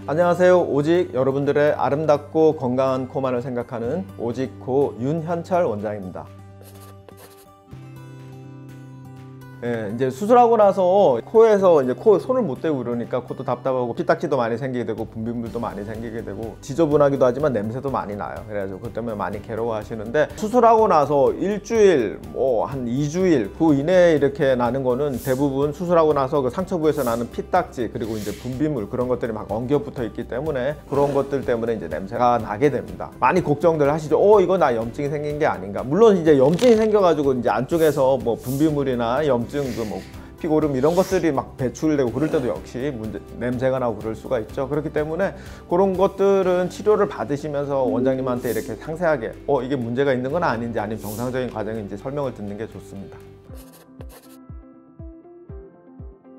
안녕하세요. 오직 여러분들의 아름답고 건강한 코만을 생각하는 오직코 윤현철 원장입니다. 이제 수술하고 나서 코에서 이제 손을 못 대고 그러니까 코도 답답하고 피딱지도 많이 생기게 되고 분비물도 많이 생기게 되고 지저분하기도 하지만 냄새도 많이 나요. 그래가지고 그것 때문에 많이 괴로워하시는데, 수술하고 나서 일주일 한 2주일 그 이내에 이렇게 나는 거는 대부분 수술하고 나서 그 상처 부에서 나는 피딱지 그리고 이제 분비물 그런 것들이 막 엉겨 붙어 있기 때문에 그런 것들 때문에 이제 냄새가 나게 됩니다. 많이 걱정들 하시죠. 이거 나 염증이 생긴 게 아닌가. 물론 이제 염증이 생겨가지고 이제 안쪽에서 뭐 분비물이나 염증 뭐 피고름 이런 것들이 막 배출되고 그럴 때도 역시 냄새가 나고 그럴 수가 있죠. 그렇기 때문에 그런 것들은 치료를 받으시면서 원장님한테 이렇게 상세하게 이게 문제가 있는 건 아닌지 아니면 정상적인 과정인지 설명을 듣는 게 좋습니다.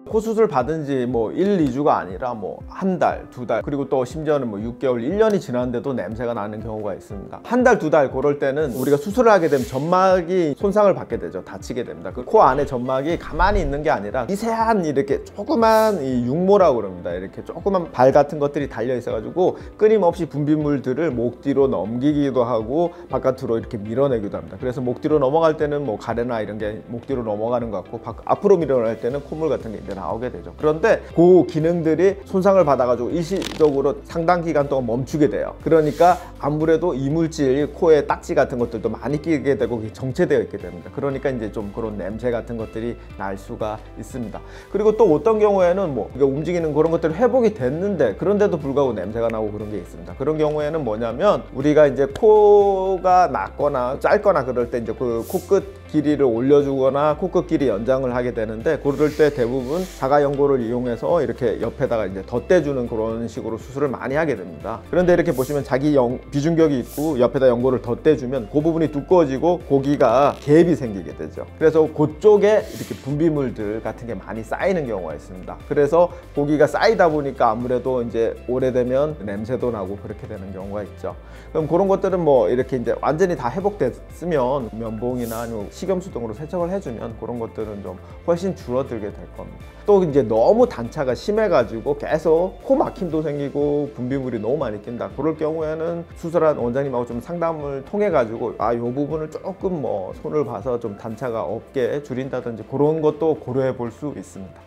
코 수술 받은 지 뭐 1, 2주가 아니라 뭐 한 달, 두 달, 그리고 또 심지어는 뭐 6개월, 1년이 지났는데도 냄새가 나는 경우가 있습니다. 한 달, 두 달 그럴 때는 우리가 수술을 하게 되면 점막이 손상을 받게 되죠. 다치게 됩니다. 그 코 안에 점막이 가만히 있는 게 아니라 미세한 이렇게 조그만 이 육모라고 그럽니다. 이렇게 조그만 발 같은 것들이 달려 있어가지고 끊임없이 분비물들을 목 뒤로 넘기기도 하고 바깥으로 이렇게 밀어내기도 합니다. 그래서 목 뒤로 넘어갈 때는 뭐 가래나 이런 게 목 뒤로 넘어가는 것 같고 앞으로 밀어낼 때는 콧물 같은 게 이제 나오게 되죠. 그런데 그 기능들이 손상을 받아가지고 일시적으로 상당 기간 동안 멈추게 돼요. 그러니까 아무래도 이물질, 코에 딱지 같은 것들도 많이 끼게 되고 정체되어 있게 됩니다. 그러니까 이제 좀 그런 냄새 같은 것들이 날 수가 있습니다. 그리고 또 어떤 경우에는 뭐 움직이는 그런 것들이 회복이 됐는데 그런데도 불구하고 냄새가 나고 그런 게 있습니다. 그런 경우에는 뭐냐면 우리가 이제 코가 낮거나 짧거나 그럴 때 이제 그 코끝 길이를 올려주거나 코끝 길이 연장을 하게 되는데, 그럴 때 대부분 자가연고를 이용해서 이렇게 옆에다가 이제 덧대주는 그런 식으로 수술을 많이 하게 됩니다. 그런데 이렇게 보시면 자기 비중격이 있고 옆에다 연고를 덧대주면 그 부분이 두꺼워지고 고기가 갭이 생기게 되죠. 그래서 그쪽에 이렇게 분비물들 같은 게 많이 쌓이는 경우가 있습니다. 그래서 고기가 쌓이다 보니까 아무래도 이제 오래되면 냄새도 나고 그렇게 되는 경우가 있죠. 그럼 그런 것들은 뭐 이렇게 이제 완전히 다 회복됐으면 면봉이나 아니면 식염수 등으로 세척을 해주면 그런 것들은 좀 훨씬 줄어들게 될 겁니다. 또 이제 너무 단차가 심해가지고 계속 코 막힘도 생기고 분비물이 너무 많이 낀다. 그럴 경우에는 수술한 원장님하고 좀 상담을 통해 가지고 이 부분을 조금 뭐 손을 봐서 좀 단차가 없게 줄인다든지 그런 것도 고려해 볼 수 있습니다.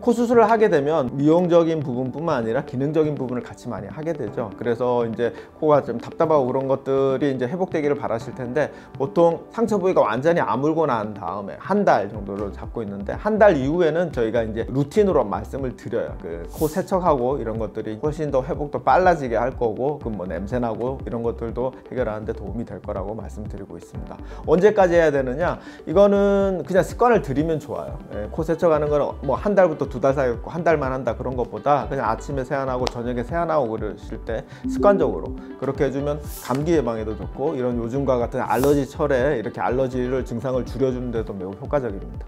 코 수술을 하게 되면 미용적인 부분뿐만 아니라 기능적인 부분을 같이 많이 하게 되죠. 그래서 이제 코가 좀 답답하고 그런 것들이 이제 회복되기를 바라실 텐데, 보통 상처 부위가 완전히 아물고 난 다음에 한 달 정도를 잡고 있는데, 한 달 이후에는 저희가 이제 루틴으로 말씀을 드려요. 그 코 세척하고 이런 것들이 훨씬 더 회복도 빨라지게 할 거고, 그 뭐 냄새나고 이런 것들도 해결하는데 도움이 될 거라고 말씀드리고 있습니다. 언제까지 해야 되느냐? 이거는 그냥 습관을 들이면 좋아요. 코 세척하는 거는 뭐 한 달부터 두 달 사이 한 달만 한다 그런 것보다 그냥 아침에 세안하고 저녁에 세안하고 그러실 때 습관적으로 그렇게 해주면 감기 예방에도 좋고, 이런 요즘과 같은 알러지철에 이렇게 알러지를 증상을 줄여주는 데도 매우 효과적입니다.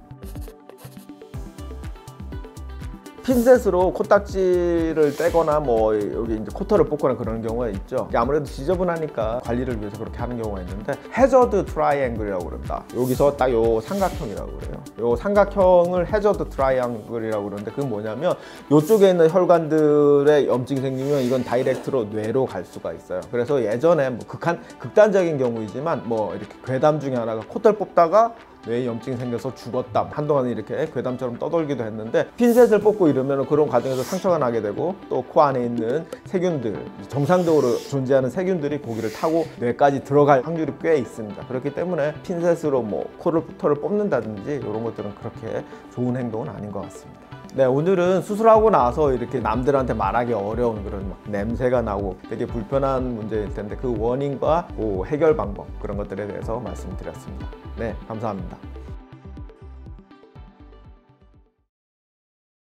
핀셋으로 코딱지를 떼거나 뭐 여기 이제 코털을 뽑거나 그러는 경우가 있죠. 아무래도 지저분하니까 관리를 위해서 그렇게 하는 경우가 있는데, 해저드 트라이앵글이라고 그럽니다. 여기서 딱 요 삼각형이라고 그래요. 요 삼각형을 해저드 트라이앵글이라고 그러는데, 그건 뭐냐면 요쪽에 있는 혈관들의 염증이 생기면 이건 다이렉트로 뇌로 갈 수가 있어요. 그래서 예전에 뭐 극단적인 경우이지만 뭐 이렇게 괴담 중에 하나가 코털 뽑다가 뇌에 염증이 생겨서 죽었다, 한동안 이렇게 괴담처럼 떠돌기도 했는데, 핀셋을 뽑고 이러면 그런 과정에서 상처가 나게 되고 또 코 안에 있는 세균들, 정상적으로 존재하는 세균들이 고기를 타고 뇌까지 들어갈 확률이 꽤 있습니다. 그렇기 때문에 핀셋으로 뭐 털을 뽑는다든지 이런 것들은 그렇게 좋은 행동은 아닌 것 같습니다. 네, 오늘은 수술하고 나서 이렇게 남들한테 말하기 어려운 그런 냄새가 나고 되게 불편한 문제일 텐데, 그 원인과 그 해결 방법, 그런 것들에 대해서 말씀드렸습니다. 네, 감사합니다.